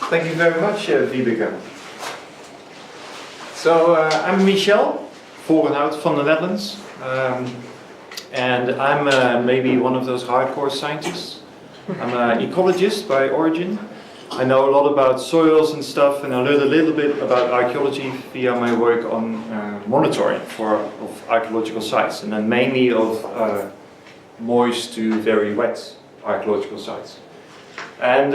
Thank you very much, Wiebeke. So, I'm Michel Vorenhout from the Netherlands, and I'm maybe one of those hardcore scientists. I'm an ecologist by origin. I know a lot about soils and stuff, and I learned a little bit about archaeology via my work on monitoring of archaeological sites, and then mainly of moist to very wet archaeological sites. And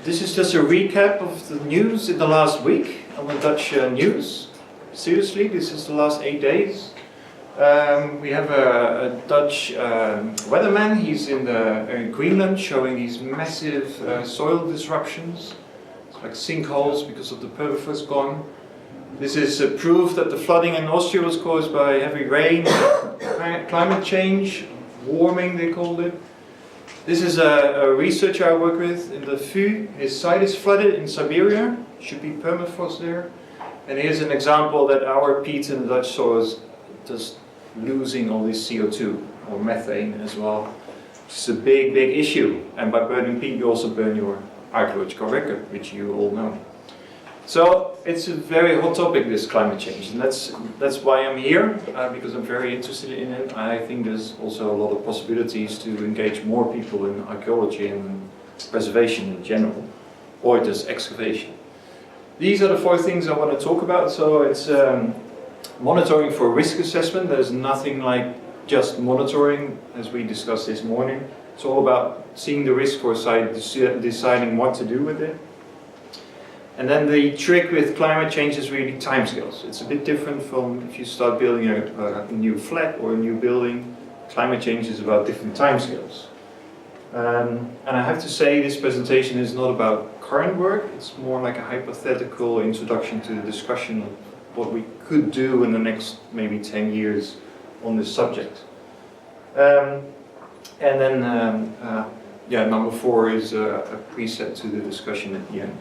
this is just a recap of the news in the last week on the Dutch news. Seriously, this is the last 8 days. We have a Dutch weatherman. He's in Greenland showing these massive soil disruptions. It's like sinkholes because of the permafrost gone. This is proof that the flooding in Austria was caused by heavy rain, climate change, warming they called it. This is a researcher I work with in the VU. His site is flooded in Siberia, should be permafrost there. And here's an example that our peat in the Dutch soil is just losing all this CO2 or methane as well. It's a big issue. And by burning peat you also burn your archaeological record, which you all know. So it's a very hot topic, this climate change, and that's why I'm here, because I'm very interested in it. I think there's also a lot of possibilities to engage more people in archaeology and preservation in general, or just excavation. These are the 4 things I want to talk about. So it's monitoring for risk assessment. There's nothing like just monitoring, as we discussed this morning. It's all about seeing the risk for a site, deciding what to do with it. And then the trick with climate change is really timescales. It's a bit different from if you start building a new flat or a new building. Climate change is about different timescales. And I have to say this presentation is not about current work. It's more like a hypothetical introduction to the discussion of what we could do in the next maybe 10 years on this subject. And then number 4 is a preset to the discussion at the end.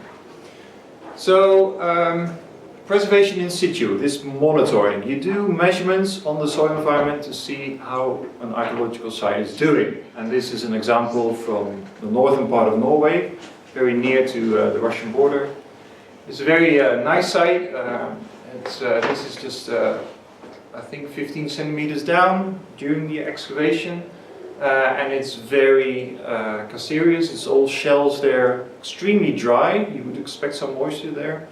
So, preservation in situ, this monitoring. You do measurements on the soil environment to see how an archaeological site is doing. And this is an example from the northern part of Norway, very near to the Russian border. It's a very nice site. This is just, I think, 15 centimeters down during the excavation. And it's very calcareous. It's all shells there, extremely dry. You would expect some moisture there,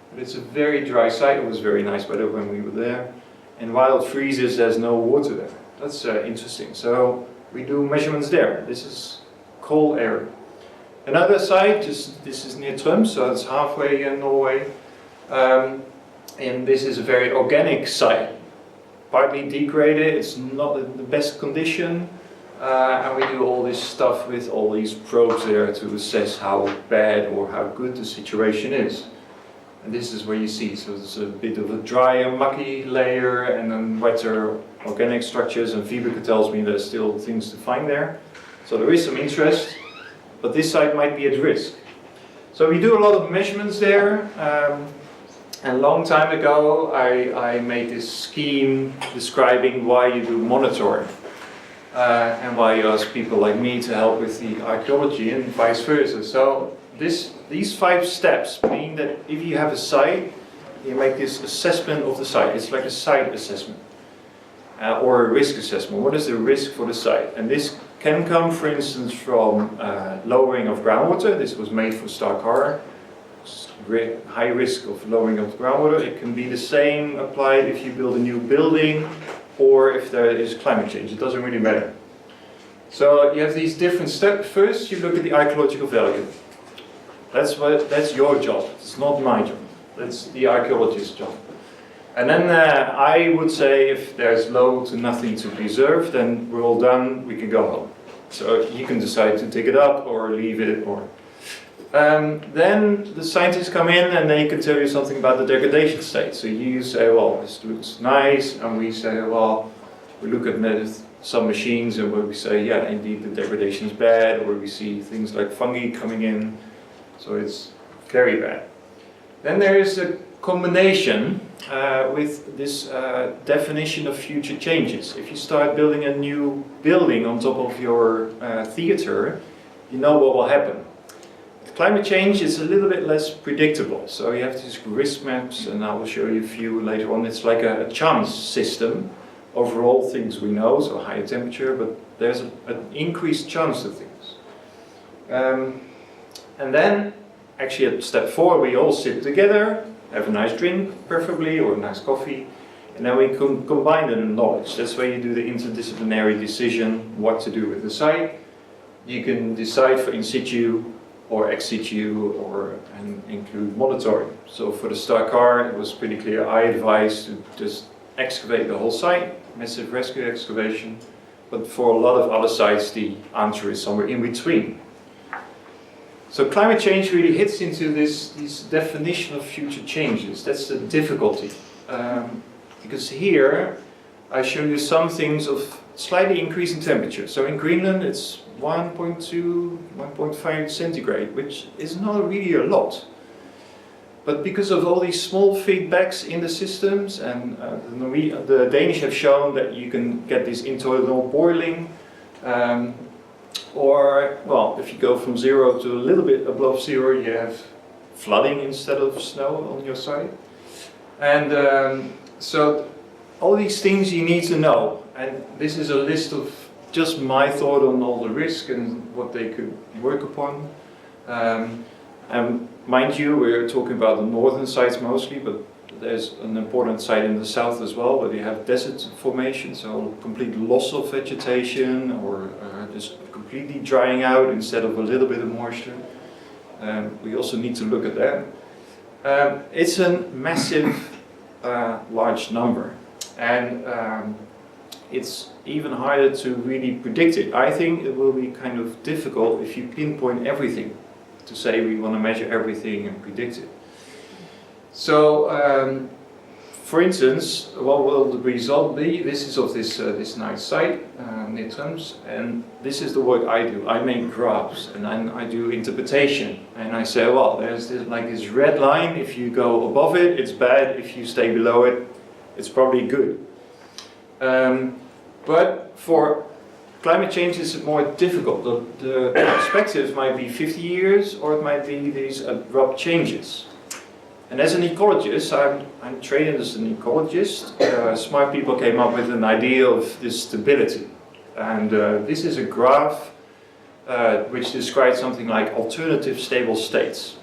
but it's a very dry site. It was very nice weather when we were there, and while it freezes, there's no water there. That's interesting. So we do measurements there. This is coal area. Another site, this is near Trump, so it's halfway in Norway, and this is a very organic site, partly degraded. It's not in the best condition. And we do all this stuff with all these probes there to assess how bad or how good the situation is. And this is where you see, so there's a bit of a drier, mucky layer and then wetter organic structures, and Wiebeke tells me there's still things to find there. So there is some interest, but this site might be at risk. So we do a lot of measurements there, and a long time ago I made this scheme describing why you do monitoring. And why you ask people like me to help with the archaeology and vice versa. So these 5 steps mean that if you have a site, you make this assessment of the site. It's like a site assessment or a risk assessment. What is the risk for the site? And this can come, for instance, from lowering of groundwater. This was made for Starkar. High risk of lowering of groundwater. It can be the same applied if you build a new building, or if there is climate change. It doesn't really matter. So you have these different steps. First, you look at the archaeological value. That's your job. It's not my job. That's the archaeologist's job. And then I would say if there's low to nothing to preserve, then we're all done. We can go home. So you can decide to dig it up or leave it, or. Then the scientists come in and they can tell you something about the degradation state. So you say, well, this looks nice, and we say, well, we look at some machines and where we say, yeah, indeed the degradation is bad, or we see things like fungi coming in, so it's very bad. Then there is a combination with this definition of future changes. If you start building a new building on top of your theater, you know what will happen. Climate change is a little bit less predictable, so you have these risk maps, and I will show you a few later on. It's like a chance system over all things we know, so higher temperature, but there's an increased chance of things. And then, actually at step 4, we all sit together, have a nice drink, preferably, or a nice coffee, and then we combine the knowledge. That's where you do the interdisciplinary decision what to do with the site. You can decide for in situ or ex situ and include monitoring. So for the Star Car, it was pretty clear. I advised to just excavate the whole site, massive rescue excavation. But for a lot of other sites, the answer is somewhere in between. So climate change really hits into this definition of future changes. That's the difficulty. Because here, I show you some things of slightly increasing temperature. So in Greenland, it's 1.2, 1.5 centigrade, which is not really a lot. But because of all these small feedbacks in the systems, and the Danish have shown that you can get this internal boiling, or, well, if you go from 0 to a little bit above 0, you have flooding instead of snow on your site. And so all these things you need to know. And this is a list of just my thought on all the risk and what they could work upon. And mind you, we're talking about the northern sites mostly, but there's an important site in the south as well, where you have desert formation, so complete loss of vegetation, or just completely drying out instead of a little bit of moisture. We also need to look at that. It's a massive, large number, and it's even harder to really predict it. I think it will be kind of difficult if you pinpoint everything, to say we want to measure everything and predict it. So, for instance, what will the result be? This is of this nice site, near Trums, and this is the work I do. I make graphs, and I do interpretation, and I say, well, there's this red line. If you go above it, it's bad. If you stay below it, it's probably good. But for climate change, it's more difficult. The perspective might be 50 years, or it might be these abrupt changes. And as an ecologist, I'm trained as an ecologist. Smart people came up with an idea of this stability. And this is a graph which describes something like alternative stable states.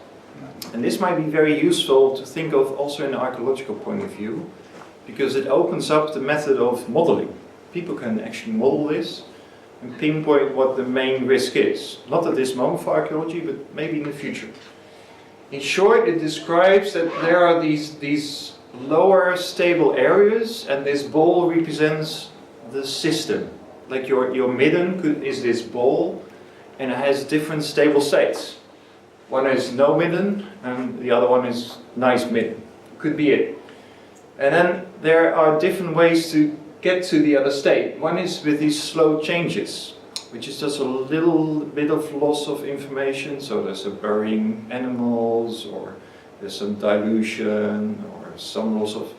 And this might be very useful to think of also in an archaeological point of view, because it opens up the method of modeling. People can actually model this and pinpoint what the main risk is. Not at this moment for archaeology, but maybe in the future. In short, it describes that there are these lower stable areas, and this ball represents the system. Like your midden is this ball, and it has different stable states. One is no midden, and the other one is nice midden. Could be it. And then there are different ways to get to the other state. One is with these slow changes, which is just a little bit of loss of information. So there's a burying animals, or there's some dilution, or some loss of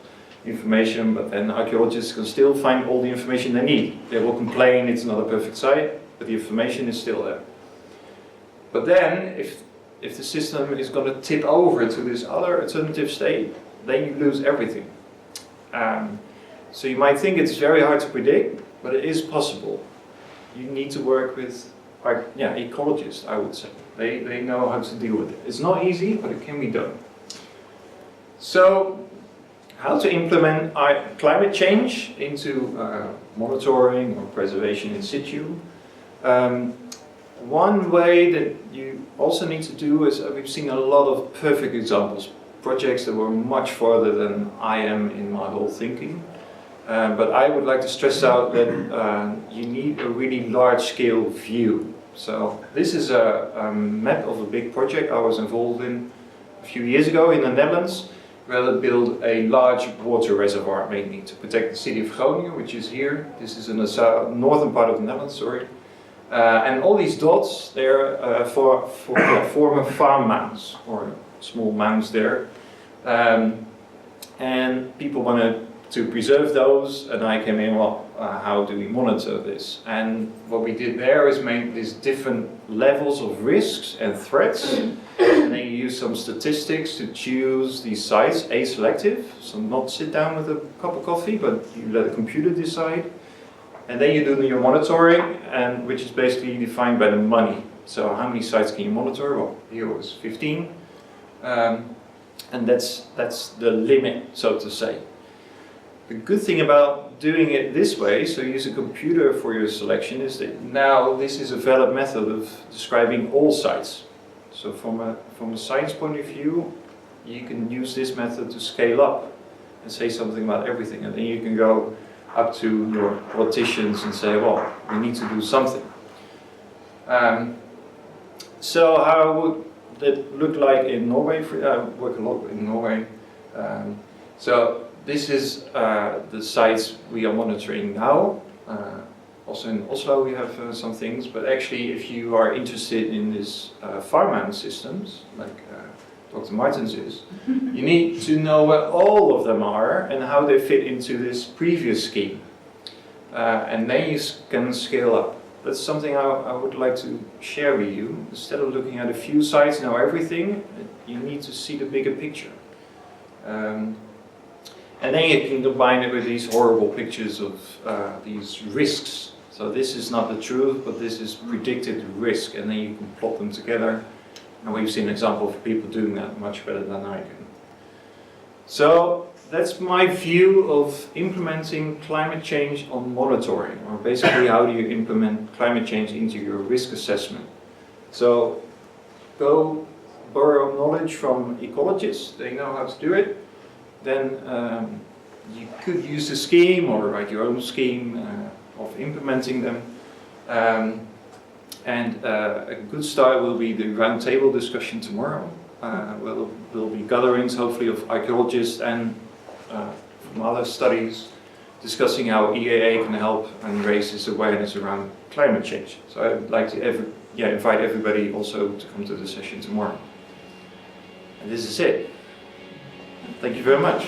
information, but then archaeologists can still find all the information they need. They will complain it's not a perfect site, but the information is still there. But then, if the system is going to tip over to this other alternative state, then you lose everything. So you might think it's very hard to predict, but it is possible. You need to work with ecologists, I would say. They know how to deal with it. It's not easy, but it can be done. So, how to implement climate change into monitoring or preservation in situ. One way that you also need to do is, we've seen a lot of perfect examples, projects that were much farther than I am in my whole thinking. But I would like to stress out that you need a really large-scale view. So this is a map of a big project I was involved in a few years ago in the Netherlands, where they built a large water reservoir mainly to protect the city of Groningen, which is here. This is in the northern part of the Netherlands, sorry. And all these dots, they're for former farm mounds, or small mounds there. And people wanted to preserve those, and I came in, well, how do we monitor this. And what we did there is make these different levels of risks and threats, and then you use some statistics to choose these sites, aselective, so not sit down with a cup of coffee, but you let the computer decide. And then you do your monitoring, and which is basically defined by the money. So how many sites can you monitor? Well, here was 15. And that's the limit, so to say. The good thing about doing it this way, so use a computer for your selection, is that now this is a valid method of describing all sites. So from a science point of view, you can use this method to scale up and say something about everything. And then you can go up to your politicians and say, well, we need to do something. So how would that look like in Norway? I work a lot in Norway. So this is the sites we are monitoring now. Also in Oslo we have some things, but actually if you are interested in this farmland systems, like Dr. Martens is, you need to know where all of them are and how they fit into this previous scheme. And then you can scale up. That's something I would like to share with you. Instead of looking at a few sites, know everything, you need to see the bigger picture. And then you can combine it with these horrible pictures of these risks. So this is not the truth, but this is predicted risk, and then you can plot them together. And we've seen an example of people doing that much better than I can. So that's my view of implementing climate change on monitoring, or basically how do you implement climate change into your risk assessment. So go borrow knowledge from ecologists, they know how to do it. Then you could use the scheme or write your own scheme of implementing them. And a good start will be the roundtable discussion tomorrow. There'll be gatherings, hopefully, of archaeologists and from other studies discussing how EAA can help and raise this awareness around climate change. So I'd like to invite everybody also to come to the session tomorrow. And this is it. Thank you very much.